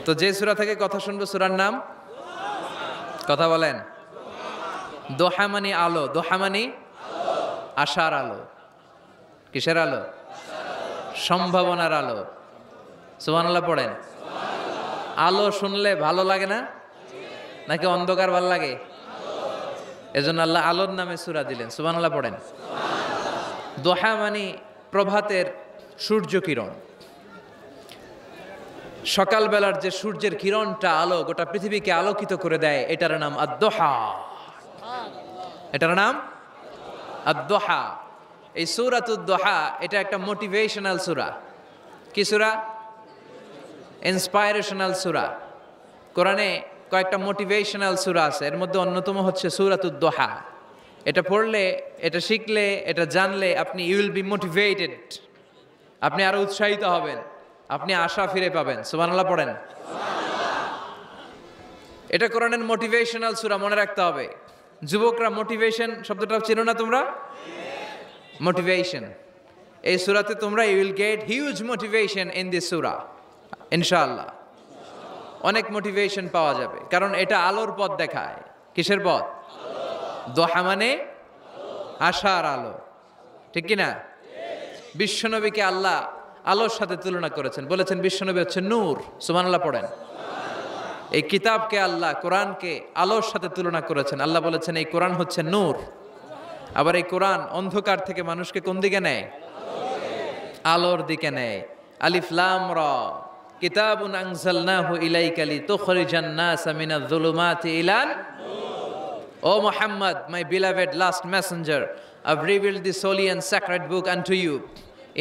তো যে সূরা থেকে কথা শুনবো সূরার নাম কথা বলেন। দোহা মানে আলো, দোহা মানে আশার আলো। কিসের আলো? সম্ভাবনার আলো। সুবহানাল্লাহ পড়েন। আলো শুনলে ভালো লাগে না নাকি অন্ধকার ভালো লাগে? এজন্য আল্লাহ আলোর নামে সূরা দিলেন। সুবহানাল্লাহ পড়েন। দোহা মানে প্রভাতের সূর্য কিরণ। সকালবেলার যে সূর্যের কিরণটা আলো গোটা পৃথিবীকে আলোকিত করে দেয়, এটার নাম আদ-দোহা। এটার নাম আদ-দোহা। এই সূরাতুদ দোহা এটা একটা মোটিভেশনাল সূরা। কি সূরা? ইন্সপাইরেশনাল সূরা। কোরআনে কয়েকটা মোটিভেশনাল সূরা আছে, এর মধ্যে অন্যতম হচ্ছে সূরাতুদ দোহা। এটা পড়লে, এটা শিখলে, এটা জানলে আপনি ইউ উইল বি মোটিভেটেড, আপনি আরো উৎসাহিত হবেন, আপনি আশা ফিরে পাবেন। সুবহানাল্লাহ পড়েন। এটা কোরআনের মোটিভেশনাল সূরা, মনে রাখতে হবে। যুবকরা মোটিভেশন শব্দটা চিনো না তোমরা? মোটিভেশন এই সূরাতে তোমরা you will get huge motivation in this সূরা ইনশাআল্লাহ। অনেক মোটিভেশন পাওয়া যাবে, কারণ এটা আলোর পথ দেখায়। কিসের পথ? দোহা মানে আশার আলো, ঠিক কি না? বিশ্বনবীকে আল্লাহ আলোর সাথে তুলনা করেছেন, বলেছেন বিশ্বনবী হচ্ছে নূর। সুবহানাল্লাহ পড়েন। এই কিতাবকে আল্লাহ, কোরআনকে আলোর সাথে তুলনা করেছেন। আল্লাহ বলেছেন এই কোরআন হচ্ছে নূর। আবার এই কোরআন অন্ধকার থেকে মানুষকে কোন দিকে নেয়? আলোর দিকে নেয়। আলিফ লাম রা কিতাবুন আনজালনাহু ইলাইকা লিতুখরিজান নাসা মিনাজ-যুলুমাতি ইলান নূর। ও Muhammad, my beloved last messenger, I've revealed this holy and sacred book unto you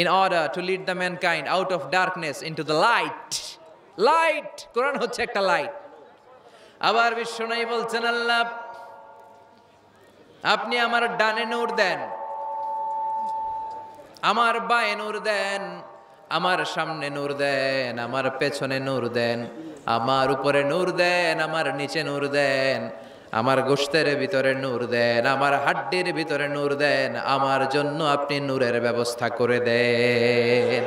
in order to lead the mankind out of darkness into the light. Light, Quran হচ্ছে একটা লাইট। আবার বিশ্বনবী বলছেন আল্লাহ আপনি আমার ডানে নূর দেন, আমার বায়ে নূর দেন, আমার সামনে নূর দেন, আমার পেছনে নূর দেন, আমার উপরে নূর দেন, আমার নিচে নূর দেন, আমার গোশতের ভিতরে নূর দেন, আমার হাড্ডির ভিতরে নূর দেন, আমার জন্য আপনি নূরের ব্যবস্থা করে দেন।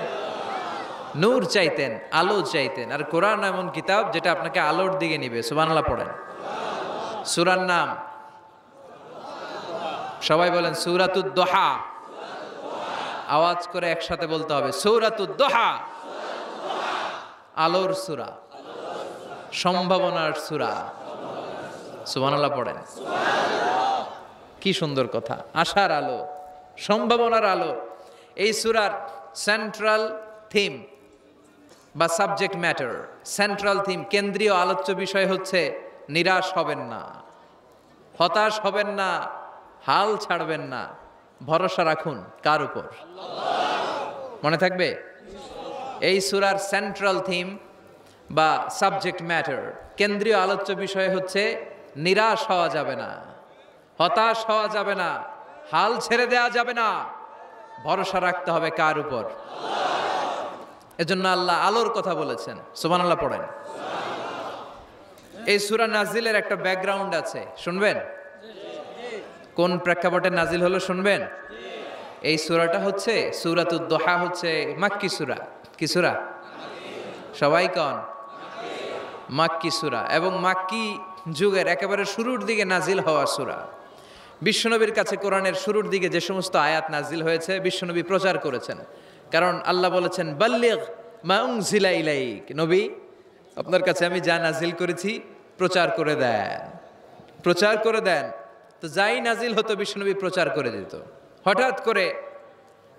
নূর চাইতেন, আলো চাইতেন। আর কোরআন এমন কিতাব যেটা আপনাকে আলোর দিকে নিবে। সুবহানাল্লাহ পড়েন। সূরার নাম সবাই বলেন সূরাতুদ দোহা। আওয়াজ করে একসাথে বলতে হবে সূরাতুদ দোহা। আলোর সূরা, সম্ভাবনার সূরা। সুবহানাল্লাহ পড়েন। কি সুন্দর কথা, আশার আলো, সম্ভাবনার আলো। এই সূরার সেন্ট্রাল থিম বা সাবজেক্ট ম্যাটার, সেন্ট্রাল থিম, কেন্দ্রীয় আলোচ্য বিষয় হচ্ছে নিরাশ হবেন না, হতাশ হবেন না, হাল ছাড়বেন না, ভরসা রাখুন কার উপর? মনে থাকবে? এই সূরার সেন্ট্রাল থিম বা সাবজেক্ট ম্যাটার, কেন্দ্রীয় আলোচ্য বিষয় হচ্ছে নিরাশ হওয়া যাবে না, হতাশ হওয়া যাবে না, হাল ছেড়ে দেওয়া যাবে না, ভরসা রাখতে হবে কার উপর? এজন্য আল্লাহ আলোর কথা বলেছেন। সুবহানাল্লাহ পড়েন। এই সূরা নাজিলের একটা ব্যাকগ্রাউন্ড আছে, শুনবেন? কোন প্রেক্ষাপটে নাজিল হলো শুনবেন? এই সূরাটা হচ্ছে সূরাতুদ দোহা, হচ্ছে মাক্কি সূরা। কি সূরা? সবাই কোন? মাক্কি সূরা, এবং মাক্কি যুগের একেবারে শুরুর দিকে নাজিল হওয়া সূরা। বিশ্বনবীর কাছে কোরআনের শুরুর দিকে যে সমস্ত আয়াত নাজিল হয়েছে বিশ্বনবী প্রচার করেছেন, কারণ আল্লাহ বলেছেন বাল্লিগ মা উনজিলা ইলাইক, নবী আপনার কাছে আমি যা নাজিল করেছি প্রচার করে দেন, প্রচার করে দেন। তো যাই নাজিল হতো বিশ্বনবী প্রচার করে দিত। হঠাৎ করে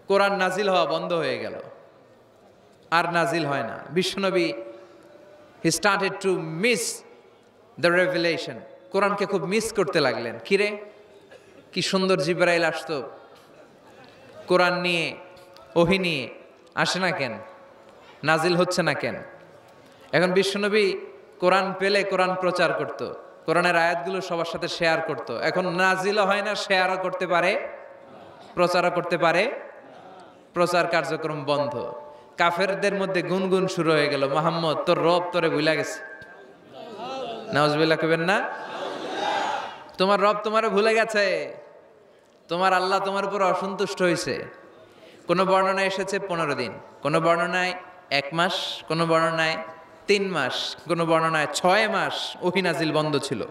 কোরআন নাজিল হওয়া বন্ধ হয়ে গেল, আর নাজিল হয় না। বিশ্বনবী he started to miss the revelation, কোরআনকে খুব মিস করতে লাগলেন। কিরে, কি সুন্দর জিবরাইল আসতো কোরআন নিয়ে, ওহী নিয়ে, আসে না কেন? নাজিল হচ্ছে না কেন? এখন বিশ্বনবী কোরআন পেলে কোরআন প্রচার করত, কোরআনের আয়াতগুলো সবার সাথে শেয়ার করত। এখন নাজিলও হয় না, শেয়ারও করতে পারে, প্রচারও করতে পারে, প্রচার কার্যক্রম বন্ধ। কাফেরদের মধ্যে গুনগুন শুরু হয়ে গেল, মুহাম্মদ তোর রব তোরে ভুলে গেছে। নাউজুবিল্লাহ কইবেন না? তোমার রব তোমারে ভুলে গেছে, তোমার আল্লাহ তোমার উপর অসন্তুষ্ট হয়েছে। কোন বর্ণনায় এসেছে 15 দিন, কোন বর্ণনায় 1 মাস, কোন বর্ণনায় 3 মাস, কোনো বর্ণনায় 6 মাস ওহী নাজিল বন্ধ ছিল।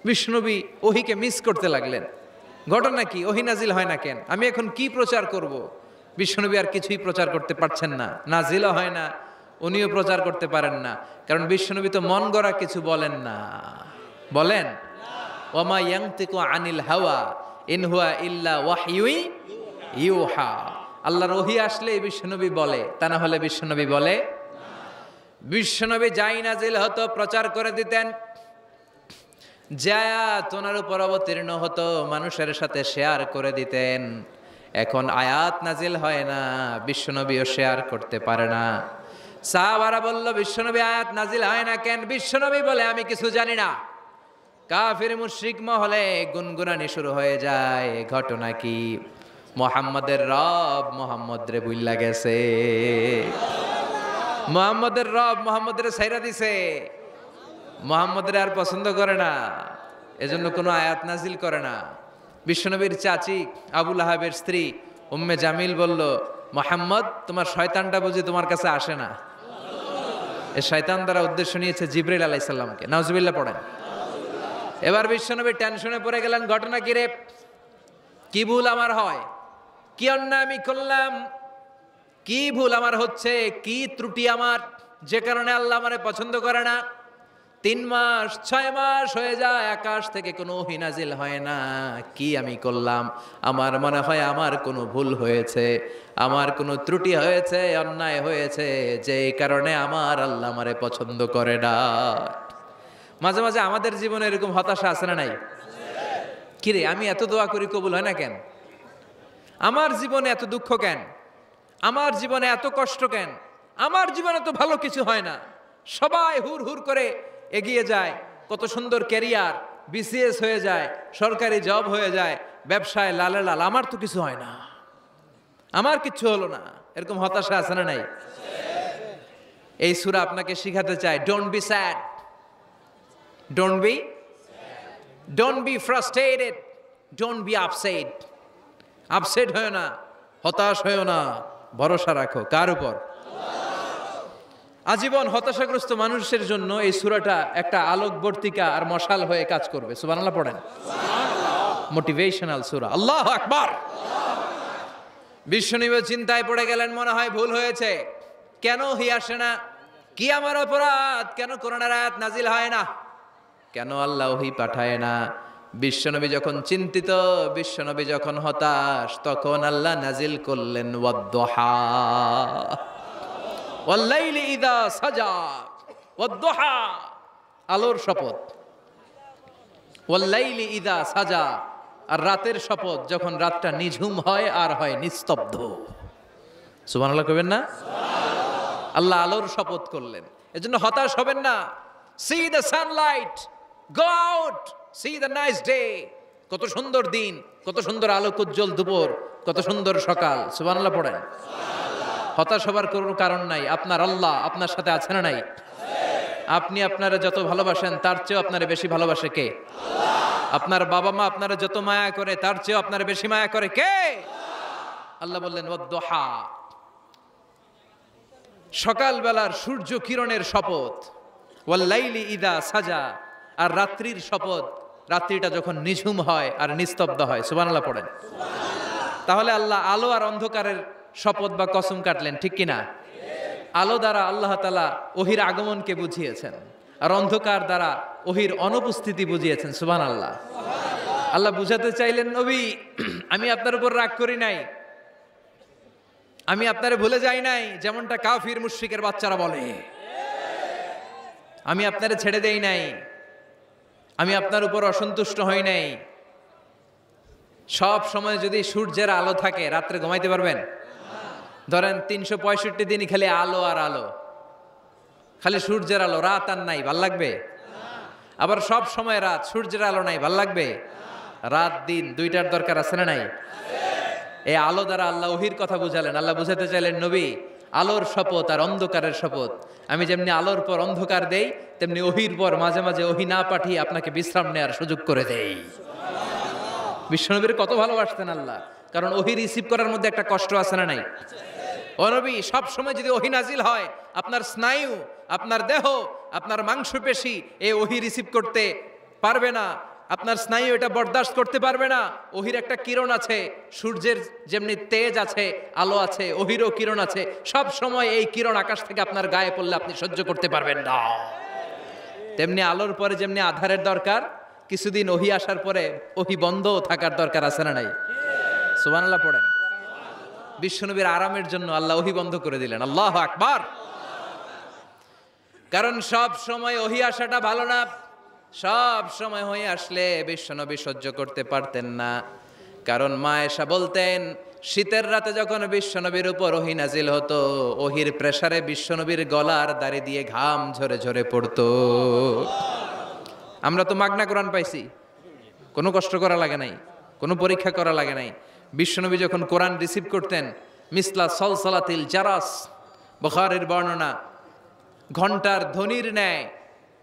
বিশ্বনবী ওহীকে মিস করতে লাগলেন। ঘটনা কি? ওহী নাজিল হয় না কেন? আমি এখন কি প্রচার করব? বিশ্বনবী আর কিছুই প্রচার করতে পারছেন না, নাজিলও হয় না, উনিও প্রচার করতে পারেন না। কারণ বিশ্বনবী তো মন গড়া কিছু বলেন না। বলেন, ওয়ামা ইয়ানতিকু আনিল হাওয়া ইন হুয়া ইল্লা ওয়াহয়ুই ইউহা। আল্লাহর ওহী আসলে বিশ্বনবী বলে, তা না হলে বিশ্বনবী বলে। বিশ্বনবী যাই নাজিল হতো প্রচার করে দিতেন। যে আয়াত ওনার উপর অবতীর্ণ হতো মানুষের সাথে শেয়ার করে দিতেন। এখন আয়াত নাজিল হয় না, বিশ্বনবীও শেয়ার করতে পারে না। সাহাবারা বলল, বিশ্বনবী আয়াত নাজিল হয় না কেন? বিশ্বনবী বলে, আমি কিছু জানি না। কাফির মুশরিক মহলে গুনগুনানি শুরু হয়ে যায়। ঘটনা কি? মুহাম্মাদের রব মুহাম্মদ রে বুইল্লা গেছে। মুহাম্মাদের রব মুহাম্মদের ছাইরা দিছে। মুহাম্মদের আর পছন্দ করে না, এজন্য কোনো আয়াত নাজিল করে না। বিশ্বনবীর চাচি আবু লাহাবের স্ত্রী উম্মে জামিল বলল, মুহাম্মদ তোমার শয়তানটা বুঝি তোমার কাছে আসে না? এই শয়তান দ্বারা উদ্দেশ্য নিয়েছে জিবরাইল আলাইহিস সালামকে। নাউজুবিল্লাহ পড়েন। এবার বিশ্বনবী টেনশনে পড়ে গেলেন। ঘটনা কি রে? কি ভুল আমার হয়? কি অন্যায় আমি করলাম? কি ভুল আমার হচ্ছে? কি ত্রুটি আমার, যে কারণে আল্লাহ আমারে পছন্দ করে না? 3 মাস 6 মাস হয়ে যায়, আকাশ থেকে কোনো ওহী নাজিল হয় না। কি আমি করলাম? আমার মনে হয় আমার কোনো ভুল হয়েছে, আমার কোনো ত্রুটি হয়েছে, অন্যায় হয়েছে, যে কারণে আমার আল্লাহ আমারে পছন্দ করে না। মাঝে মাঝে আমাদের জীবনে এরকম হতাশা আছে না নাই? কিরে, আমি এত দোয়া করি কবুল হয় না কেন? আমার জীবনে এত দুঃখ কেন? আমার জীবনে এত কষ্ট কেন? আমার জীবনে তো ভালো কিছু হয় না। সবাই হুর হুর করে এগিয়ে যায়, কত সুন্দর ক্যারিয়ার, বিসিএস হয়ে যায়, সরকারি জব হয়ে যায়, ব্যবসায় লালে লাল, আমার তো কিছু হয় না, আমার কিচ্ছু হলো না। এরকম হতাশা আছে না নাই? এই সূরা আপনাকে শিখাতে চায়, don't be sad, don't be frustrated, don't be upset. Upset হয়েও না, হতাশ হয়েও না, ভরসা রাখো কার উপর? আজীবন হতাশাগ্রস্ত মানুষের জন্য এই সূরাটা একটা আলোকবর্তিকা আর মশাল হয়ে কাজ করবে। সুবহানাল্লাহ পড়েন। মোটিভেশনাল সূরা। আল্লাহু আকবার। বিশ্বনবী চিন্তায় পড়ে গেলেন, মনে হয় ভুল হয়েছে। কেন ওহী আসে না? কি আমার অপরাধ? কেন কোরআনের আয়াত নাজিল হয় না? কেন আল্লাহ ওহী পাঠায় না? বিশ্বনবী যখন চিন্তিত, বিশ্বনবী যখন হতাশ, তখন আল্লাহ নাজিল করলেন ওয়াদ-দুহা, ওয়াল-লাইলি ইযা সাজা, ওয়াদ-দুহা, আলোর শপথ, ওয়াল-লাইলি ইযা সাজা, আর রাতের শপথ, যখন রাতটা নিঝুম হয় আর হয় নিস্তব্ধ। সুবহানাল্লাহ কইবেন না? আল্লাহ আলোর শপথ করলেন। এজন্য হতাশ হবেন না। C the Sunlight, go out, C the nice day. কত সুন্দর দিন, কত সুন্দর আলোক উজ্জ্বল দুপুর, কত সুন্দর সকাল। সুবহানাল্লাহ পড়েন। হতাশ হবার কোনো কারণ নাই। আপনার আল্লাহ আপনার সাথে আছে না নাই? আপনি আপনারা যত ভালোবাসেন তার চেয়েও আপনারা বেশি ভালোবাসে কে? আপনার বাবা মা আপনারা যত মায়া করে তার চেয়েও আপনারা বেশি মায়া করে কে? আল্লাহ বললেন ওয়াদ-দুহা, সকালবেলার সূর্য কিরণের শপথ, ওয়াল-লাইলি ইযা সাজা, আর রাত্রির শপথ, রাত্রিটা যখন নিঝুম হয় আর নিস্তব্ধ হয়। সুবহানাল্লাহ পড়েন। তাহলে আল্লাহ আলো আর অন্ধকারের শপথ বা কসম কাটলেন, ঠিক কিনা? আলো দ্বারা আল্লাহ তাআলা ওহীর আগমনকে বুঝিয়েছেন, আর অন্ধকার দ্বারা ওহীর অনুপস্থিতি বুঝিয়েছেন। সুবহানাল্লাহ। আল্লাহ বুঝাতে চাইলেন, নবী আমি আপনার উপর রাগ করি নাই, আমি আপনারে ভুলে যাই নাই, যেমনটা কাফির মুশরিকের বাচ্চারা বলে। আমি আপনারে ছেড়ে দেই নাই, আমি আপনার উপর অসন্তুষ্ট হই নাই। সব সময় যদি সূর্যের আলো থাকে, রাত্রে ঘুমাইতে পারবেন? ধরেন 365 দিনই খালি আলো আর আলো, খালি সূর্যের আলো, রাত আর নাই, ভাল লাগবে? আবার সব সময় রাত, সূর্যের আলো নাই, ভাল লাগবে? রাত দিন দুইটার দরকার আছে না নাই? এই আলো দ্বারা আল্লাহ ওহীর কথা বুঝালেন। আল্লাহ বুঝাতে চাইলেন, নবী আলোর শপথ আর অন্ধকারের শপথ, আমি যেমনি আলোর পর অন্ধকার দেই, তেমনি ওহীর পর মাঝে মাঝে ওহী না পাঠিয়ে আপনাকে বিশ্রাম নেওয়ার সুযোগ করে দেই। বিশ্বনবীর কত ভালোবাসতেন আল্লাহ, কারণ ওহী রিসিভ করার মধ্যে একটা কষ্ট আছে না নাই? ও নবী, সব সময় যদি ওহী নাজিল হয়, আপনার স্নায়ু আপনার দেহ, আপনার মাংসপেশি এই ওহী রিসিভ করতে পারবে না, আপনার স্নায়ু এটা বরদাস্ত করতে পারবে না। ওহির একটা কিরণ আছে, সূর্যের যেমনি তেজ আছে, আলো আছে, ওহিরও কিরণ আছে। সব সময় এই কিরণ আকাশ থেকে আপনার গায়ে পড়লে আপনি সহ্য করতে পারবেন না। তেমনি আলোর পরে যেমনি আধারের দরকার, কিছুদিন ওহি আসার পরে ওহি বন্ধ থাকার দরকার আছে না নাই? সুবহানাল্লাহ পড়েন। বিশ্বনবীর আরামের জন্য আল্লাহ ওহি বন্ধ করে দিলেন। আল্লাহু আকবার। কারণ সব সময় ওহি আসাটা ভালো না। সব সময় হয়ে আসলে বিশ্বনবী সহ্য করতে পারতেন না। কারণ মা আয়েশা বলতেন, শীতের রাতে যখন বিশ্বনবীর উপর ওহি নাজিল হতো, ওহির প্রেসারে বিশ্বনবীর গলার দাড়ি দিয়ে ঘাম ঝরে ঝরে পড়তো। আমরা তো মাগনা কোরআন পাইছি, কোনো কষ্ট করা লাগে নাই, কোনো পরীক্ষা করা লাগে নাই। বিশ্বনবী যখন কোরআন রিসিভ করতেন, মিসলা সলসলাতিল জারাস, বুখারীর বর্ণনা, ঘন্টার ধ্বনির ন্যায়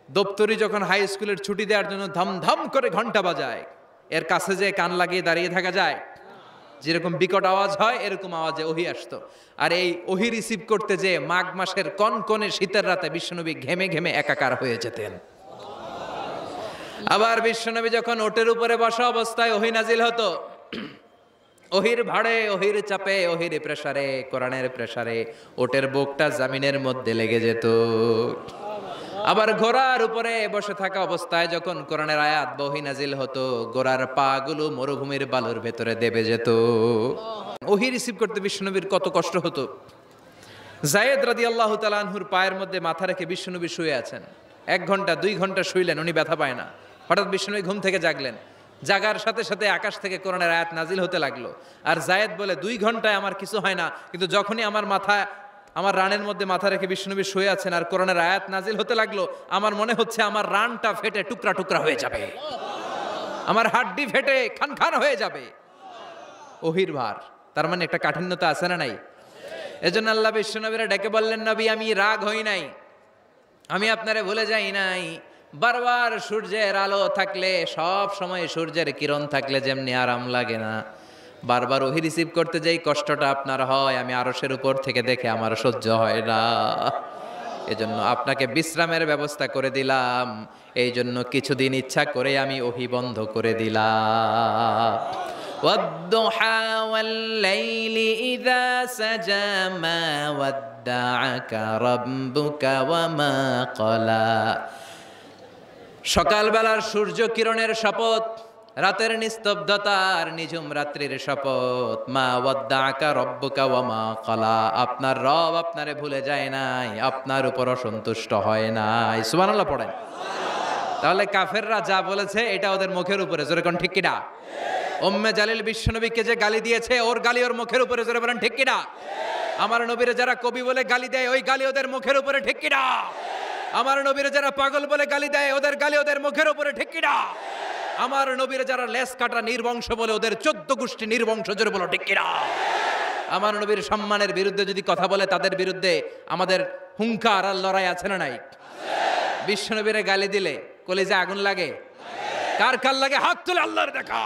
দপ্তরি যখন হাই স্কুলের ছুটি দেওয়ার জন্য ধামধাম করে ঘন্টা বাজায়, এর কাছে যে কান লাগিয়ে দাঁড়িয়ে থাকা যায়, যেরকম বিকট আওয়াজ হয় এরকম আওয়াজে ওহি আসতো। আর এই ওহি রিসিভ করতে যে মাঘ মাসের কনকনে শীতের রাতে বিশ্বনবী ঘেমে ঘেমে একাকার হয়ে যেতেন। আবার বিশ্বনবী যখন ওটের উপরে বসা অবস্থায় ওহি নাজিল হতো, ওহির ভাড়ে, ওহির চাপে, ওহির প্রেসারে, কোরআনের প্রেসারে ওটের বুকটা জামিনের মধ্যে লেগে যেত। আবার ঘোড়ার উপরে বসে থাকা অবস্থায় যখন কোরআনের আয়াত ওহি নাজিল হতো, ঘোড়ার পা গুলো মরুভূমির বালুর ভেতরে দেবে যেত। ওহি রিসিভ করতে বিশ্বনবীর কত কষ্ট হতো। যায়েদ রাদিয়াল্লাহু তাআলা আনহুর পায়ের মধ্যে মাথা রেখে বিশ্বনবী শুয়ে আছেন। 1 ঘন্টা 2 ঘন্টা শুইলেন, উনি ব্যথা পায় না। হঠাৎ বিশ্বনবী ঘুম থেকে জাগলেন, জাগার সাথে সাথে আকাশ থেকে কোরআনের আয়াত নাজিল হতে লাগলো। আর যায়েদ বলে, 2 ঘন্টায় আমার কিছু হয় না, কিন্তু যখনই আমার রানের মধ্যে মাথা রেখে বিশ্বনবী শুয়ে আছেন আর কোরআনের আয়াত নাজিল হতে লাগলো, আমার মনে হচ্ছে আমার রানটা ফেটে টুকরা টুকরা হয়ে যাবে, আমার হাড্ডি ফেটে খান খান হয়ে যাবে। ওহির ভার, তার মানে একটা কাঠিন্যতা আছে না নাই? এজন্য আল্লাহ বিশ্বনবীরা ডেকে বললেন, নবী আমি রাগ হই নাই, আমি আপনারে ভুলে যাই নাই। বারবার সূর্যের আলো থাকলে, সব সময় সূর্যের কিরণ থাকলে যেমনি আরাম লাগে না, বারবার ওহি রিসিভ করতে যেই কষ্টটা আপনার হয়, আমি আরশের উপর থেকে দেখে আমার সহ্য হয় না। এজন্য আপনাকে বিশ্রামের ব্যবস্থা করে দিলাম, এই জন্য কিছুদিন ইচ্ছা করে আমি ওহি বন্ধ করে দিলাম। ওয়াদ-দুহা ওয়াল-লাইলি ইযা সাজা মা ওয়াদ্দাআকা রাব্বুকা ওয়া মা ক্বালা। সকালবেলার সূর্য কিরণের শপথ, রাতের নিস্তব্ধতার নিঝুম রাত্রির শপথ, মা ওয়াদ্দাআকা রাব্বুকা ওয়া মা ক্বালা। আপনার রব আপনারে ভুলে যায় নাই, আপনার উপর অসন্তুষ্ট হয় নাই। সুবহানাল্লাহ পড়েন। তাহলে কাফেররা যা বলেছে এটা ওদের মুখের উপরে, জোরে কোন ঠিক কিনা? উম্মে জালিল বিশ্বনবীকে যে গালি দিয়েছে, ওর গালি ওর মুখের উপরে, জোরে বলেন ঠিক কিনা? আমার নবীরে যারা কবি বলে গালি দেয়, ওই গালি ওদের মুখের উপরে, ঠিক কিনা? আমার নবীরে যারা পাগল বলে গালি দেয়, ওদের গালি ওদের মুখের উপরে, ঠিক কিনা? আমার নবীরে যারা লেস কাটা নির্বংশ বলে, ওদের 14 গোষ্ঠী নির্বংশ, জোরে বলো ঠিক কিনা? আমার নবীর সম্মানের বিরুদ্ধে যদি কথা বলে, তাদের বিরুদ্ধে আমাদের হুঙ্কার আর লড়াই আছে না নাই? বিশ্বনবীরে গালি দিলে কলিজা আগুন লাগে? কার কার লাগে? হাত তুলে আল্লাহর দেখা।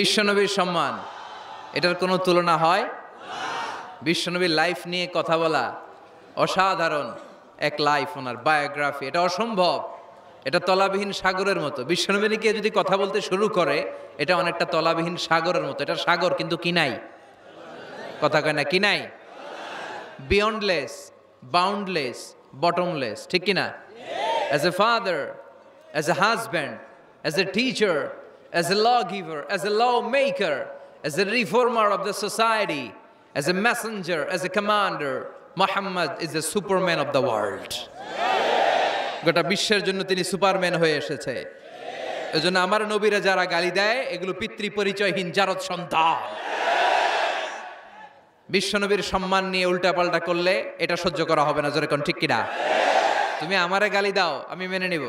বিশ্বনবীর সম্মান, এটার কোনো তুলনা হয়? বিশ্বনবীর লাইফ নিয়ে কথা বলা অসাধারণ এক লাইফ, ওনার বায়োগ্রাফি, এটা অসম্ভব, এটা তলাবিহীন সাগরের মতো। বিশ্বনবী নিয়ে যদি কথা বলতে শুরু করে, এটা অনেকটা তলাবিহীন সাগরের মতো। এটা সাগর কিন্তু কি নাই? কথা কয় না, কি নাই? বিয়ন্ডলেস, বাউন্ডলেস, বটমলেস, ঠিক কিনা? As a father, as a husband, as a teacher, as a lawgiver, as a lawmaker, as a reformer of the society, as a messenger, as a commander, Muhammad is the superman of the world. গোটা বিশ্বের জন্য তিনি Superman হয়ে এসেছে। এজন্য আমার নবীরা যারা গালি দেয়, এগুলো পিতৃ পরিচয়হীন জারদ সন্তান। বিশ্বনবীর সম্মান নিয়ে উল্টাপাল্টা করলে এটা সহ্য করা হবে না, জোরে কোন ঠিক কিনা? তুমি আমারে গালি দাও, আমি মেনে নিব।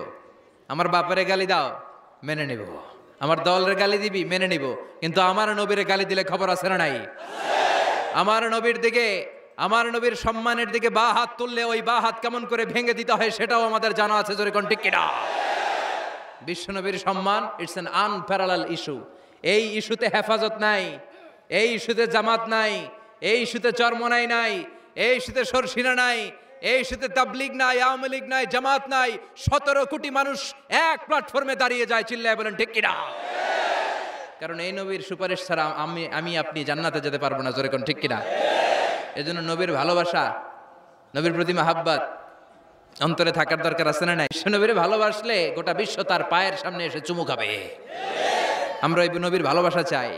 আমার বাপেরে গালি দাও, মেনে নিব। আমার দলের গালি দিবি, মেনে নিব। কিন্তু আমার নবীরে গালি দিলে খবর আছে না নাই? আমার নবীর দিকে, আমার নবীর সম্মানের দিকে বা হাত তুললে ওই বা হাত কেমন করে ভেঙে দিতে হয় সেটাও আমাদের জানা আছে, জোরে কোন ঠিক কিনা? বিশ্ব নবীর সম্মান ইটস অ্যান আনপ্যারালাল ইস্যু। এই ইস্যুতে হেফাজত নাই, এই ইস্যুতে জামাত নাই, এই ইস্যুতে চরমনাই নাই, এই ইস্যুতে সরসিনা নাই, এই ইস্যুতে তাবলিগ নাই, আওয়ামী লীগ নাই, জামাত নাই। 17 কোটি মানুষ এক প্ল্যাটফর্মে দাঁড়িয়ে যায়, চিল্লায় বলেন ঠিক কিনা? কারণ এই নবীর সুপারিশ ছাড়া আমি আপনি জান্নাতে যেতে পারবো না, জোরে কোন ঠিক কিনা? এজন্য নবীর ভালোবাসা, নবীর প্রতি মাহাব্বত অন্তরে থাকার দরকার আছে না নাই? নবীর ভালোবাসলে গোটা বিশ্ব তার পায়ের সামনে এসে চুমু খাবে। আমরা এই নবীর ভালোবাসা চাই,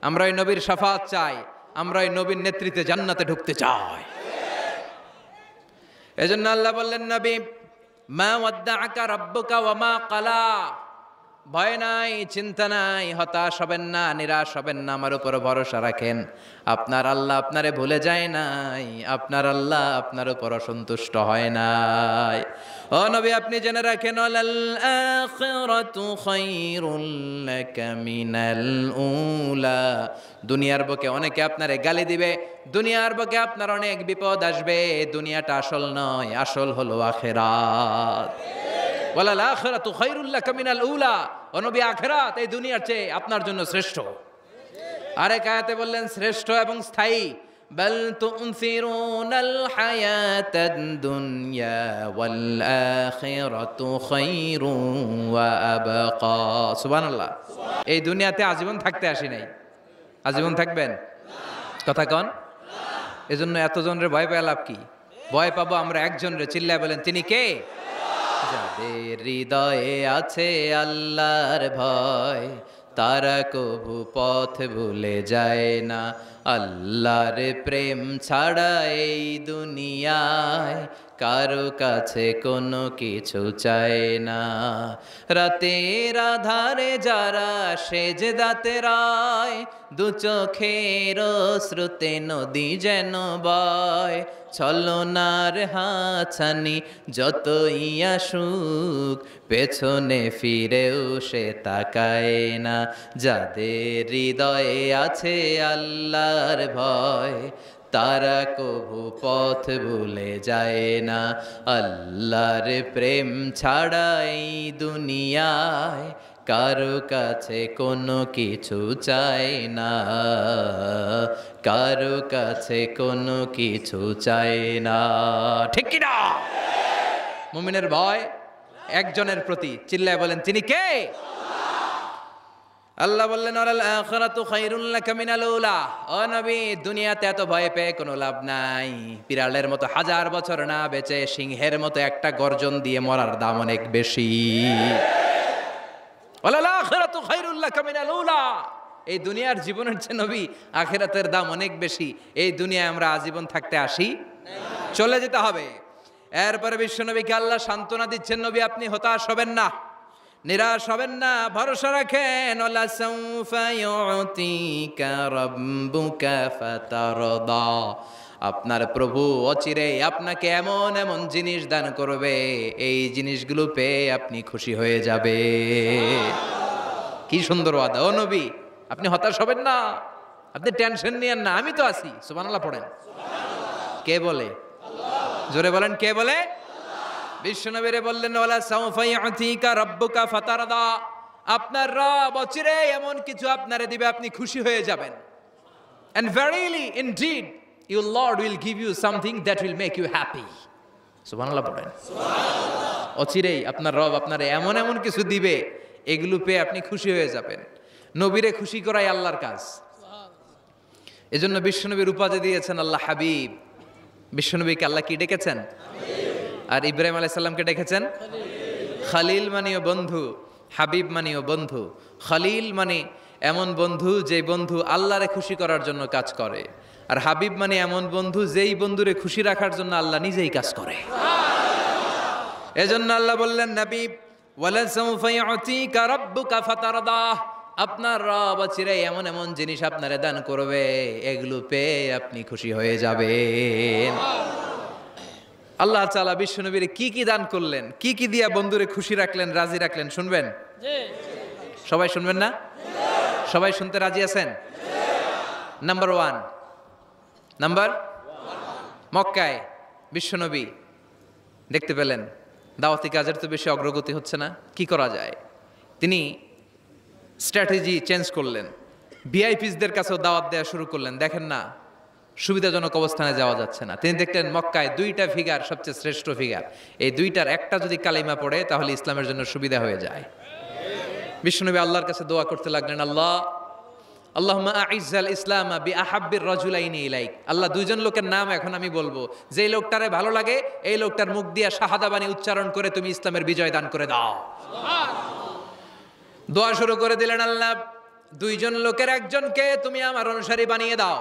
আমরা এই নবীর শাফাত চাই, আমরা এই নবীর নেতৃত্বে জান্নাতে ঢুকতে চাই। এজন্য আল্লাহ বললেন, নবী মা ওয়াদ্দাআকা রাব্বুকা ওয়া মা ক্বালা, ভয় নাই, চিন্তা নাই, হতাশ হবেন না, নিরাশ হবেন না, আমার উপর ভরসা রাখেন। আপনার আল্লাহ আপনারে ভুলে যায় নাই, আপনার আল্লাহ আপনার উপর অসন্তুষ্ট হয় নাই। ও নবী আপনি জেনে রাখেন, আল আখিরাতু খায়রুল লাকা মিনাল উলা, দুনিয়ার বুকে অনেকে আপনারে গালি দিবে, দুনিয়ার বুকে আপনার অনেক বিপদ আসবে, দুনিয়াটা আসল নয়, আসল হলো আখিরাত। ওয়ালাল আখিরাতু খায়রুল লাকা মিনাল উলা, ও নবী আখিরাত এই দুনিয়ার চেয়ে আপনার জন্য শ্রেষ্ঠ। আরেক আয়াতে বললেন শ্রেষ্ঠ এবং স্থায়ী, বাল তুনসিরুনাল হায়াতাদ দুনিয়া ওয়াল আখিরাতু খায়রুন ওয়া আবকা। সুবহানাল্লাহ। এই দুনিয়াতে আজীবন থাকতে আসি নাই, আজীবন থাকবেন? কথা কন। এজন্য এতজনের ভয় পেয়ে লাভ কি? ভয় পাবো আমরা একজনের, চিল্লায় বলেন তিনি কে? যাদের হৃদয়ে আছে আল্লাহর ভয়, তারা কভু পথ ভুলে যায় না। আল্লাহর প্রেম ছাড়া এই দুনিয়ায় কারো কাছে কোনো কিছু চায় না। রাতের আধারে যারা সেজদাতে রায়, দু চোখের শ্রুতে নদী যেন বয়, ছলনার হাছানি যতই আসুক পেছনে ফিরেও সে তাকায় না। যাদের হৃদয়ে আছে আল্লাহর ভয়, তারা কভু পথ ভুলে যায় না। আল্লাহর প্রেম ছাড়া এই দুনিয়ায় কারো কাছে কোনো কিছু চায় না, কারো কাছে কোনো কিছু চায় না। ঠিক কি না? মুমিনের ভয় একজনের প্রতি, চিল্লায় বলেন তিনি কে? আল্লাহ বললেন, ওয়াল আখিরাতু খায়রুল লাকা মিনাল উলা, ও নবী দুনিয়াতে এত ভয় পেয়ে কোনো লাভ নাই। বিড়ালের মতো 1000 বছর না বেঁচে সিংহের মতো একটা গর্জন দিয়ে মরার দাম অনেক বেশি। ওয়াল আখিরাতু খায়রুল লাকা মিনাল উলা, এই দুনিয়ার জীবনের চেয়ে নবী আখিরাতের দাম অনেক বেশি। এই দুনিয়ায় আমরা আজীবন থাকতে আসি, চলে যেতে হবে। এরপরে বিশ্ব নবীকে আল্লাহ সান্ত্বনা দিচ্ছেন, নবী আপনি হতাশ হবেন না, নিরাশ হবেন না, ভরসা রাখেন। ওয়ালা সাউফা ইউতিকা রাব্বুকা ফাতারদা, আপনার প্রভু অচিরেই আপনাকে এমন এমন জিনিস দান করবে, এই জিনিসগুলো পেয়ে আপনি খুশি হয়ে যাবে। কি সুন্দর ওয়াদা। ও নবী আপনি হতাশ হবেন না, আপনি টেনশন নিয়েন না, আমি তো আছি। সুবহানাল্লাহ পড়েন। কে বলে? জোরে বলেন কে বলে? বিশ্বনবীরে বললেন, ওয়ালা সাউফা ইউতিকা রাব্বুকা ফাতারদা, আপনার রব অচিরে এমন কিছু আপনারে দিবে আপনি খুশি হয়ে যাবেন। And verily indeed your Lord will give you something that will make you happy. সুবহানাল্লাহ পড়েন। সুবহানাল্লাহ। অচিরেই আপনার রব আপনারে এমন এমন কিছু দিবে, এগুলো পেয়ে আপনি খুশি হয়ে যাবেন। নবীরে খুশি করাই আল্লাহর কাজ। এজন্য বিশ্বনবীর উপাধি দিয়েছেন আল্লাহ হাবিব। বিশ্বনবীকে আল্লাহ কি ডেকেছেন? আর ইব্রাহিম আলাইহিস সালামকে ডেকেছেন খালিল, মানেও বন্ধু, হাবিব মানেও বন্ধু। খালিল মানে এমন বন্ধু যে বন্ধু আল্লাহরে খুশি করার জন্য কাজ করে, আর হাবিব মানে এমন বন্ধু যেই বন্ধুরে খুশি রাখার জন্য আল্লাহ নিজেই কাজ করে। এজন্য আল্লাহ বললেন, নবী ওয়ালা সাউফা ইউতিকা রাব্বুকা ফাতারদা, আপনার রব চিরাই এমন এমন জিনিস আপনারে দান করবে, এগুলো পেয়ে আপনি খুশি হয়ে যাবেন। আল্লাহ তাআলা বিশ্বনবীরে কি কি দান করলেন, কি কি দিয়া বন্ধুরে খুশি রাখলেন, রাজি রাখলেন, শুনবেন? সবাই শুনবেন না? সবাই শুনতে রাজি আছেন? নাম্বার 1, নাম্বার মক্কায় বিশ্বনবী দেখতে পেলেন দাওয়াতি কাজের তো বেশি অগ্রগতি হচ্ছে না, কি করা যায়? তিনি স্ট্র্যাটেজি চেঞ্জ করলেন, ভিআইপিসদের কাছেও দাওয়াত দেওয়া শুরু করলেন। দেখেন না, সুবিধাজনক অবস্থানে যাওয়া যাচ্ছে না। তিনি দেখলেন মক্কায় দুইটা ফিগার সবচেয়ে শ্রেষ্ঠ ফিগার, এই দুইটার একটা যদি কালিমা পড়ে তাহলে ইসলামের জন্য সুবিধা হয়ে যায়। বিশ্বনবী আল্লাহর কাছে দোয়া করতে লাগলেন, আল্লাহুম্মা আইজ্জাল ইসলামা বিআহাব্বির রাজুলাইনি ইলাইক। আল্লাহ, দুইজন লোকের নাম এখন আমি বলবো, যেই লোকটারে ভালো লাগে এই লোকটার মুখ দিয়ে শাহাদা বাণী উচ্চারণ করে তুমি ইসলামের বিজয় দান করে দাও। দোয়া শুরু করে দিলেন, আল্লাহ দুইজন লোকের একজনকে তুমি আমার অনুসারী বানিয়ে দাও,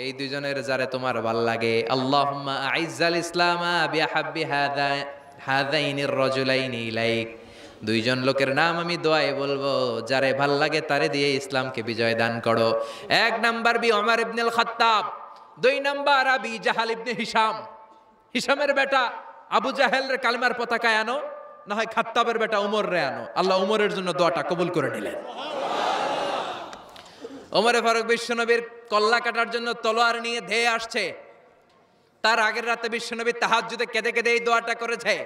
এই দুইজনের যারে তোমার ভাল লাগে। আল্লাহুম্মা আইজ্জাল ইসলামা বিআহাব্বি হাযাইনির রাজুলাইনি ইলাইক। দুইজন লোকের নাম আমি দোয়ায় বলবো, যারে ভাল লাগে তারে দিয়ে ইসলামকে বিজয় দান করো। এক নাম্বার ওমর ইবনুল খাত্তাব, দুই নাম্বার আবি জাহাল ইবনে হিশাম। হিশামের বেটা আবু জাহেলের কালিমার পতাকায় আনো, না হয় খাত্তাবের বেটা উমর রে আনো। আল্লাহ উমরের জন্য দোয়াটা কবুল করে নিলেন। ওমরে ফারুক বিশ্বনবীর কল্লা কাটার জন্য তলোয়ার নিয়ে ধেয়ে আসছে। তার আগের রাতে বিশ্বনবী তাহাজ্জুদে কেঁদে কেঁদে এই দোয়াটা করেছে।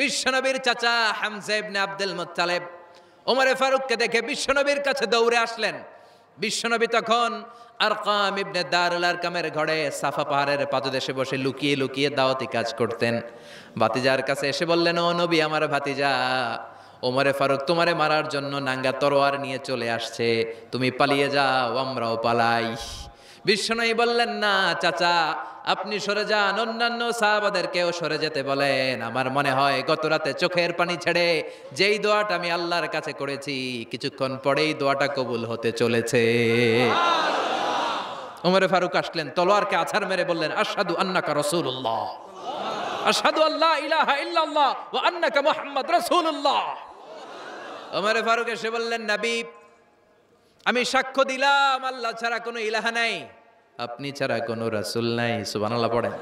বিশ্বনবীর চাচা হামজা ইবনে আব্দুল মুত্তালিব ওমরে ফারুককে দেখে বিশ্বনবীর কাছে দৌড়ে আসলেন। বিশ্বনবী তখন আরকাম ইবনে দারুল আরকামের ঘরে সাফা পাহাড়ের পাদদেশে বসে লুকিয়ে লুকিয়ে দাওয়াতি কাজ করতেন। ভাতিজার কাছে এসে বললেন, ও নবী, আমার ভাতিজা ওমরে ফারুক তোমারে মারার জন্য নাঙ্গা তরোয়ার নিয়ে চলে আসছে, তুমি পালিয়ে যাও, আমরাও পালাই। বিশ্বনবী বললেন, না চাচা, আপনি সরে যান, অন্যান্য সাহাবাদেরকেও সরে যেতে বলেন। আমার মনে হয় গত রাতে চোখের পানি ছেড়ে যেই দোয়াটা আমি আল্লাহর কাছে করেছি, কিছুক্ষণ পরেই দোয়াটা কবুল হতে চলেছে। ওমরে ফারুক আসলেন, তলোয়ারকে আছাড় মেরে বললেন, আশহাদু আন্নাকা রাসূলুল্লাহ, আশহাদু আল্লা ইলাহা ইল্লাল্লাহ ওয়া আন্নাকা মুহাম্মদ রাসূলুল্লাহ। ওমরে ফারুক এসে বললেন, নবী, আমি সাক্ষ্য দিলাম আল্লাহ ছাড়া কোনো ইলাহা নাই, আপনি ছাড়া কোনো রাসূল নাই। সুবহানাল্লাহ পড়েন।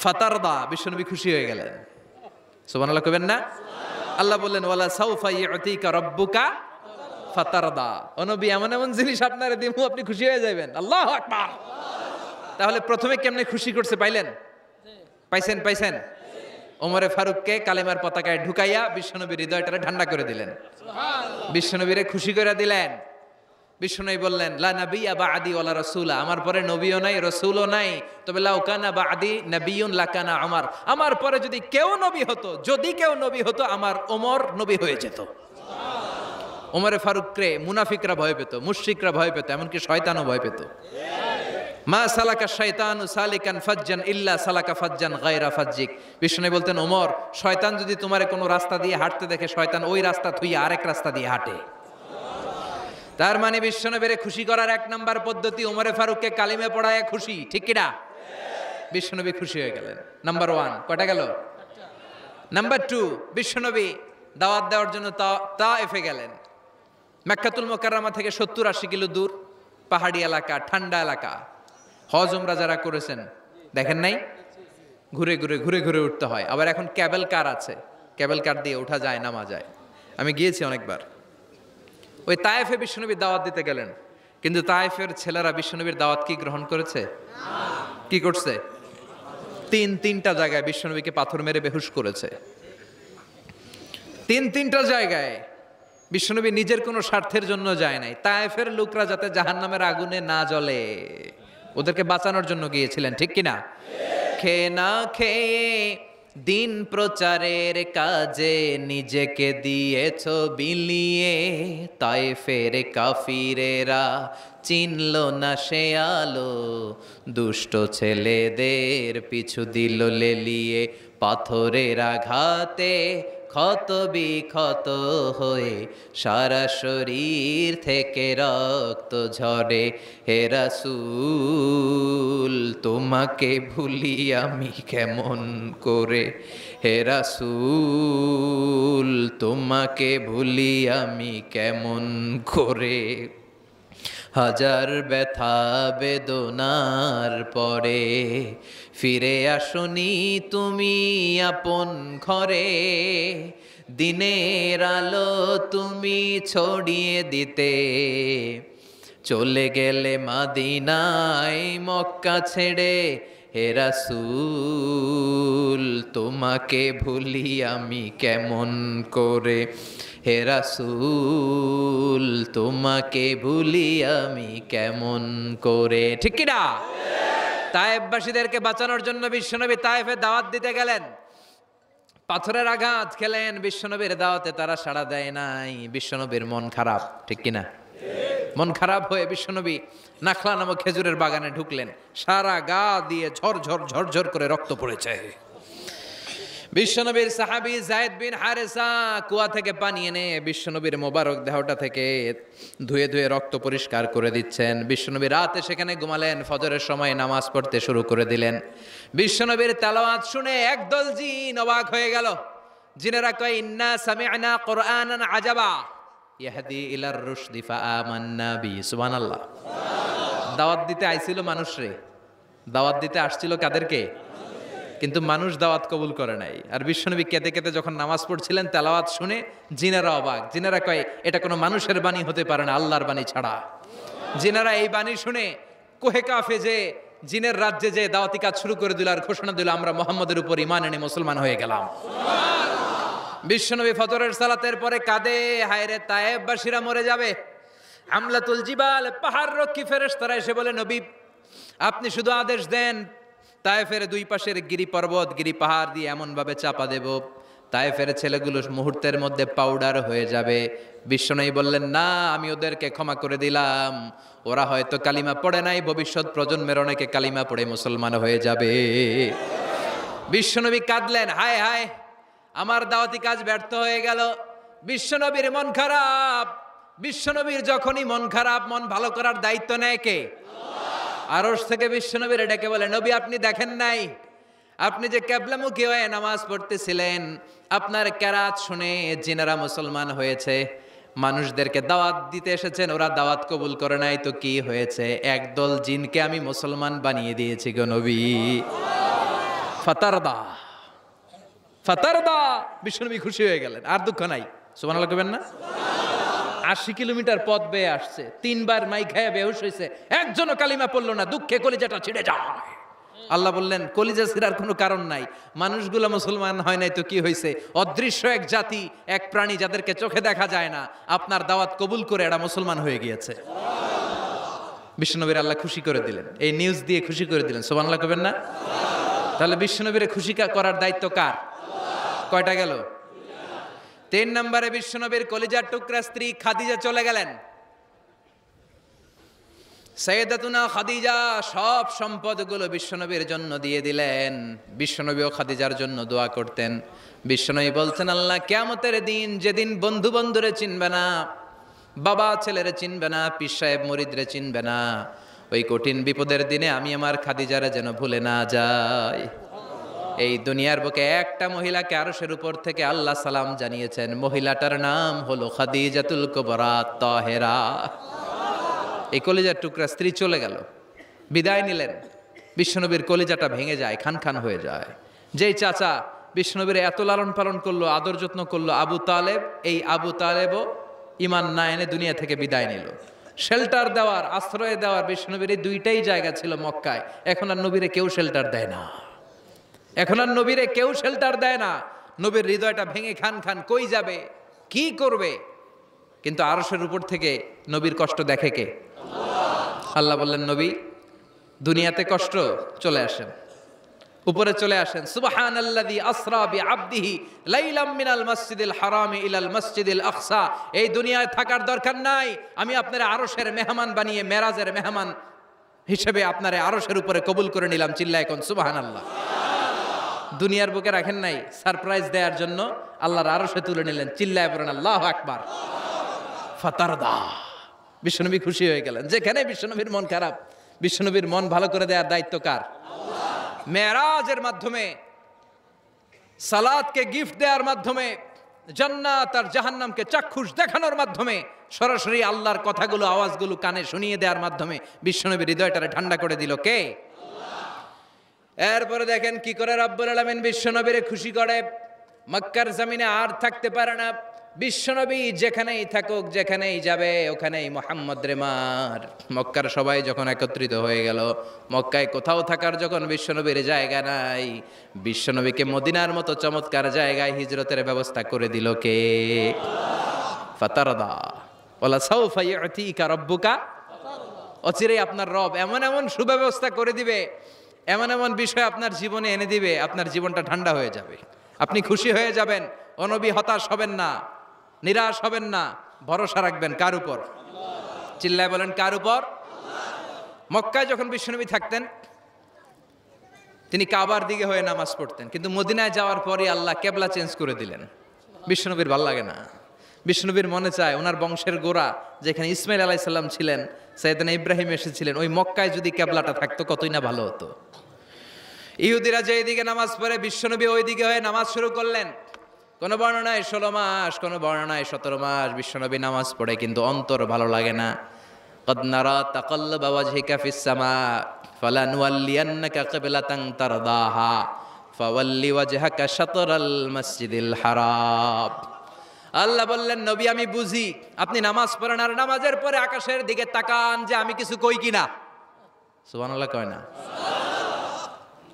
ফাতারদা, বিশ্বনবী খুশি হয়ে গেলেন। সুবহানাল্লাহ কইবেন না? আল্লাহ বললেন, ওয়ালা সাউফা ইউতিকা রাব্বুকা ফাতারদা। ও নবী, এমন এমন জিনিস আপনারে দিমু, আপনি খুশি হয়ে যাবেন। আল্লাহু আকবার। তাহলে প্রথমে কেমনে খুশি করছে পাইলেন? পাইছেন? ওমরে ফারুককে কালেমার পতাকায় ঢুকাইয়া বিশ্বনবীর হৃদয়টারে ঠান্ডা করে দিলেন, বিশ্বনবীরে খুশি করে দিলেন। বিশ্বনবী বললেন, লা নাবিয়্যা বা'দি ওয়ালা রাসূলা, আমার পরে নবীও নাই রাসূলও নাই, তবে লাউ কানা বা'দি নাবিয়্যুন লাকানা ওমর, আমার পরে যদি কেউ নবী হতো আমার ওমর নবী হয়ে যেত। ওমরে ফারুককে মুনাফিকরা ভয় পেত, মুশরিকরা ভয় পেত, এমনকি শয়তানও ভয় পেত। মা সালাকা শাইতানু সালিকান ফাজ্জান ইল্লা সালাকা ফাজ্জান গায়রা ফাজ্জিক। বিষ্ণু বলতেন, ওমর, শয়তান যদি তোমারে কোনো রাস্তা দিয়ে হাঁটতে দেখে, শয়তান ওই রাস্তা থুইয়া আরেক রাস্তা দিয়ে হাঁটে। তার মানে বিশ্বনবীরে খুশি করার এক নাম্বার পদ্ধতি ওমরে ফারুককে কালিমে পড়ায় খুশি, ঠিক কিনা? বিশ্বনবী খুশি হয়ে গেলেন। নাম্বার 1 কয়টা গেল? নাম্বার 2, বিশ্বনবী দাওয়াত দেওয়ার জন্য তায়েফে গেলেন। মক্কাতুল মুকাররমা থেকে 70-80 কিলো দূর, পাহাড়ি এলাকা, ঠান্ডা এলাকা। হজ উমরা যারা করেছেন দেখেন নাই, ঘুরে ঘুরে উঠতে হয়। আবার এখন ক্যাবেল কার আছে, ক্যাবেল কার দিয়ে ওঠা যায়, নামা যায়। আমি গিয়েছি অনেকবার। ওই তায়েফে বিশ্বনবীর দাওয়াত দিতে গেলেন, কিন্তু তায়েফের ছেলেরা বিশ্বনবীর দাওয়াত কি গ্রহণ করেছে? কি করছে? তিনটা জায়গায় বিশ্বনবীকে পাথর মেরে বেহুশ করেছে। তিনটা জায়গায় বিশ্বনবী নিজের কোনো স্বার্থের জন্য যায় নাই, তায়েফের লোকরা যাতে জাহান্নামের আগুনে না জ্বলে ওদেরকে বাঁচানোর জন্য গিয়েছিলেন, ঠিক কিনা? খেয়ে না খেয়ে দিন প্রচারের কাজে নিজেকে দিয়েছ বিলিয়ে, তায়েফের কাফিরেরা চিনল না সে আলো, দুষ্ট ছেলেদের পিছু দিল লেলিয়ে, পাথরের আঘাতে ক্ষত বিক্ষত হয়ে সারা শরীর থেকে রক্ত ঝরে। হে রাসূল, তোমাকে ভুলি আমি কেমন করে, হে রাসূল, তোমাকে ভুলি আমি কেমন করে। হাজার ব্যথা বেদনার পরে ফিরে আসনি তুমি আপন ঘরে, দিনের আলো তুমি ছড়িয়ে দিতে চলে গেলে মদিনায় মক্কা ছেড়ে, হে রাসূল তোমাকে ভুলি আমি কেমন করে, হে রাসূল তোমাকে ভুলি আমি কেমন করে। ঠিক কি না? তায়েফবাসীদেরকে বাঁচানোর জন্য বিশ্বনবী তায়েফে দাওয়াত দিতে গেলেন। পাথরের আঘাত খেলেন, বিশ্বনবীর দাওয়াতে তারা সাড়া দেয় নাই। বিশ্বনবীর মন খারাপ, ঠিক কিনা? মন খারাপ হয়ে বিশ্বনবী নাখলা নামক খেজুরের বাগানে ঢুকলেন। সারা গা দিয়ে ঝরঝর ঝরঝর করে রক্ত পড়েছে। বিশ্বনবীর সাহাবী যায়েদ বিন হারেসা কুয়া থেকে পানি এনে বিশ্বনবীর মোবারক দেহটা থেকে ধুয়ে ধুয়ে রক্ত পরিষ্কার করে দিচ্ছেন। বিশ্বনবী রাতে সেখানে ঘুমালেন, ফজরের সময় নামাজ পড়তে শুরু করে দিলেন। বিশ্বনবীর তেলাওয়াত শুনে একদল জিন অবাক হয়ে গেল। জিনেরা কয়, ইন্না সামি'না কুরআনান আজাবা ইয়াহদি ইলার রুশদি ফাআমান্না বি। সুবহানাল্লাহ। দাওয়াত দিতে আইছিল মানুষরে, দাওয়াত দিতে আসছিল কাদেরকে? কিন্তু মানুষ দাওয়াত কবুল করে নাই। আর বিশ্বনবী কেঁদে কেঁদে যখন নামাজ পড়ছিলেন, তেলাওয়াত শুনে জিনেরা অবাক। জিনেরা কয়, এটা কোনো মানুষের বাণী হতে পারে না, আল্লাহর বাণী ছাড়া। জিনেরা এই বাণী শুনে কোহে কাফে যে জিনের রাজ্যে যে দাওয়াতি কাজ শুরু করে দিল আর ঘোষণা দিল, আমরা মুহাম্মদের উপর ঈমান এনে মুসলমান হয়ে গেলাম। বিশ্বনবী ফজরের সালাতের পরে কাঁদে, হায়রে তায়েফবাসীরা মরে যাবে। আমলাতুল জিবাল, পাহাড় রক্ষী ফেরেশতারা এসে বলে, নবী আপনি শুধু আদেশ দেন, তায়েফের দুই পাশের গিরি পর্বত গিরি পাহাড় দিয়ে এমন ভাবে চাপা দেব, তায়েফের ছেলেগুলো মুহূর্তের মধ্যে পাউডার হয়ে যাবে। বিশ্বনবী বললেন, না, আমি ওদেরকে ক্ষমা করে দিলাম। ওরা হয়তো কালিমা পড়ে নাই, ভবিষ্যৎ প্রজন্মের অনেকে কালিমা পড়ে মুসলমান হয়ে যাবে। বিশ্বনবী কাঁদলেন, হায় হায় আমার দাওয়াতি কাজ ব্যর্থ হয়ে গেল। বিশ্বনবীর মন খারাপ। বিশ্বনবীর যখনই মন খারাপ, মন ভালো করার দায়িত্ব নেয় কে? আরশ থেকে বিশ্বনবীর ডেকে বলে, নবী আপনি দেখেন নাই, আপনি যে কিবলামুখী হয়ে নামাজ পড়তেছিলেন, আপনার কেরাত শুনে জিনেরা মুসলমান হয়েছে। মানুষদেরকে দাওয়াত দিতে এসেছেন, ওরা দাওয়াত কবুল করে নাই, তো কি হয়েছে? একদল জিনকে আমি মুসলমান বানিয়ে দিয়েছি গো নবী। ফাতারদা ফাতারদা। বিশ্বনবী খুশি হয়ে গেলেন, আর দুঃখ নাই। সুবহানাল্লাহ কইবেন না? 80 কিলোমিটার পথ বেয়ে আসছে, 3 বার মাই খায়া বেহুশ হয়েছে, একজনও কালিমা পড়লো না, দুঃখে কলিজাটা ছিঁড়ে যায়। আল্লাহ বললেন, কলিজা ছিঁড়ার কোনো কারণ নাই, মানুষগুলো মুসলমান হয় নাই তো কি হয়েছে? অদৃশ্য এক জাতি, এক প্রাণী যাদেরকে চোখে দেখা যায় না, আপনার দাওয়াত কবুল করে এরা মুসলমান হয়ে গিয়েছে। বিশ্বনবীর আল্লাহ খুশি করে দিলেন, এই নিউজ দিয়ে খুশি করে দিলেন। সুবহানাল্লাহ কইবেন না? তাহলে বিশ্বনবীর খুশি করার দায়িত্ব কার? কয়টা গেল? 3 নম্বরে বিশ্বনবীর কলিজার টুকরা স্ত্রী খাদিজা চলে গেলেন। সাইয়েদাতুনা খাদিজা সব সম্পদগুলো বিশ্বনবীর জন্য দিয়ে দিলেন। বিশ্বনবীও খাদিজার জন্য দোয়া করতেন। বিশ্বনবী বলছেন, আল্লাহ কিয়ামতের দিন, যেদিন বন্ধু বন্ধুরে চিনবে না, বাবা ছেলেরে চিনবে না, পীর সাহেব মুরিদরে চিনবে না, ওই কঠিন বিপদের দিনে আমি আমার খাদিজারে যেন ভুলে না যাই। এই দুনিয়ার বুকে একটা মহিলাকে আরশের উপর থেকে আল্লাহ সালাম জানিয়েছেন, মহিলাটার নাম হলো খাদিজাতুল কুবরা তাহেরা। এই কলিজার টুকরা স্ত্রী চলে গেল, বিদায় নিলেন। বিশ্বনবীর কলিজাটা ভেঙে যায়, খান খান হয়ে যায়। যেই চাচা বিশ্বনবীর এত লালন পালন করলো, আদর যত্ন করলো, আবু তালেব, এই আবু তালেবও ঈমান না এনে দুনিয়া থেকে বিদায় নিল। শেল্টার দেওয়ার, আশ্রয় দেওয়ার বিশ্বনবীর এই দুইটাই জায়গা ছিল মক্কায়। এখন আর নবীরে কেউ শেল্টার দেয় না, এখন আর নবীরে কেউ শেল্টার দেয় না। নবীর হৃদয়টা ভেঙে খান খান, কই যাবে, কি করবে? কিন্তু আরশের উপর থেকে নবীর কষ্ট দেখে কে? আল্লাহ বললেন, নবী দুনিয়াতে কষ্ট, চলে আসেন, উপরে চলে আসেন। সুবহানাল্লাযী আসরা বিআবদিহি লাইলাম মিনাল মাসজিদিল হারামি ইলাল মাসজিদিল আকসা। এই দুনিয়ায় থাকার দরকার নাই, আমি আপনারে আরশের মেহমান বানিয়ে মেরাজের মেহমান হিসেবে আপনারে আরশের উপরে কবুল করে নিলাম। চিল্লায় কোন সুবহানাল্লাহ। দুনিয়ার বুকে রাখেন নাই, সারপ্রাইজ দেওয়ার জন্য আল্লাহর আরশে তুলে নিলেন। চিল্লায় পড়েন আল্লাহু আকবার। ফাতারদা। বিশ্বনবী খুশি হয়ে গেলেন। যেখানে বিশ্বনবীর মন খারাপ, বিশ্বনবীর মন ভালো করে দেওয়ার দায়িত্ব কার? মেরাজের মাধ্যমে, সালাতকে গিফট দেওয়ার মাধ্যমে, জান্নাত আর জাহান্নামকে চাক্ষুষ দেখানোর মাধ্যমে, সরাসরি আল্লাহর কথাগুলো, আওয়াজগুলো কানে শুনিয়ে দেওয়ার মাধ্যমে বিশ্বনবীর হৃদয়টারে ঠান্ডা করে দিল কে? এরপরে দেখেন কি করে রব্বুল আলামিন বিশ্বনবীরে খুশি করে। মক্কার জমিনে আর থাকতে পারে না, বিশ্বনবী যেখানেই থাকুক, যেখানেই যাবে, ওখানেই মুহাম্মদ রে মার। মক্কার সবাই যখন একত্রিত হয়ে গেল, মক্কায় কোথাও থাকার যখন বিশ্বনবীর জায়গা নাই, বিশ্বনবীকে মদিনার মতো চমৎকার জায়গায় হিজরতের ব্যবস্থা করে দিল কে? ফাতারদা ওয়ালা সাউফা ইউতিকা রাব্বুকা, অচিরেই আপনার রব এমন এমন সুব্যবস্থা করে দিবে, এমন এমন বিষয় আপনার জীবনে এনে দিবে, আপনার জীবনটা ঠান্ডা হয়ে যাবে, আপনি খুশি হয়ে যাবেন। ও নবী, হতাশ হবেন না, নিরাশ হবেন না, ভরসা রাখবেন কার উপর? চিল্লায় বলেন, কার উপর? মক্কায় যখন বিশ্বনবী থাকতেন, তিনি কাবার দিকে হয়ে নামাজ পড়তেন, কিন্তু মদিনায় যাওয়ার পরই আল্লাহ কেবলা চেঞ্জ করে দিলেন। বিশ্বনবীর ভাল লাগে না, বিষ্ণুবীর মনে চায় ওনার বংশের গোড়া যেখানে ইসমাইল আলাইহিস সালাম ছিলেন, সাইয়েদনা ইব্রাহিম এসেছিলেন, ওই মক্কায় যদি কেবলাটা থাকতো কতই না ভালো হতো। ইহুদিরা যে এদিকে নামাজ পড়ে, বিশ্বনবী ওই দিকে হয়ে নামাজ শুরু করলেন। কোন বর্ণনায় 16 মাস, কোন বর্ণনায় 17 মাস বিশ্বনবী নামাজ পড়ে, কিন্তু অন্তর ভালো লাগে না। قد نرى تقلب وجهك في السماء فلنولينك قبلة ترضاها فول وجهك شطر المسجد الحرام। আল্লাহ বললেন, নবী আমি বুঝি আপনি নামাজ পড়েন, আর নামাজের পরে আকাশের দিকে তাকান যে আমি কিছু কই কিনা। সুবহানাল্লাহ কয় না?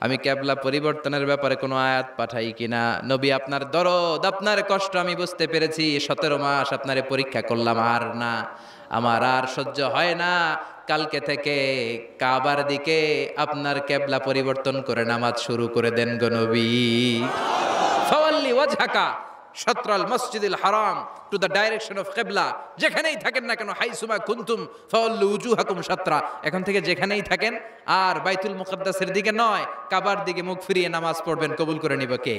আমি কেবলা পরিবর্তনের ব্যাপারে কোনো আয়াত পাঠাই কিনা। নবী, আপনার দরদ, আপনার কষ্ট আমি বুঝতে পেরেছি। 17 মাস আপনারে পরীক্ষা করলাম, আর না, আমার আর সহ্য হয় না। কালকে থেকে কাবার দিকে আপনার কেবলা পরিবর্তন করে নামাজ শুরু করে দেন গো নবী। ফাওয়াল্লি ওয়াজহাকা শাতরাল মসজিদিল হারাম, টু দ্য ডাইরেকশন অফ কিবলা। যেখানেই থাকেন না কেন, হাইসুমা কুনতুম ফাওয়াল্লু উজুহাকুম শাতরা, এখন থেকে যেখানেই থাকেন আর বাইতুল মুকাদ্দাসের দিকে নয়, কাবার দিকে মুখ ফিরিয়ে নামাজ পড়বেন। কবুল করে নিব কে?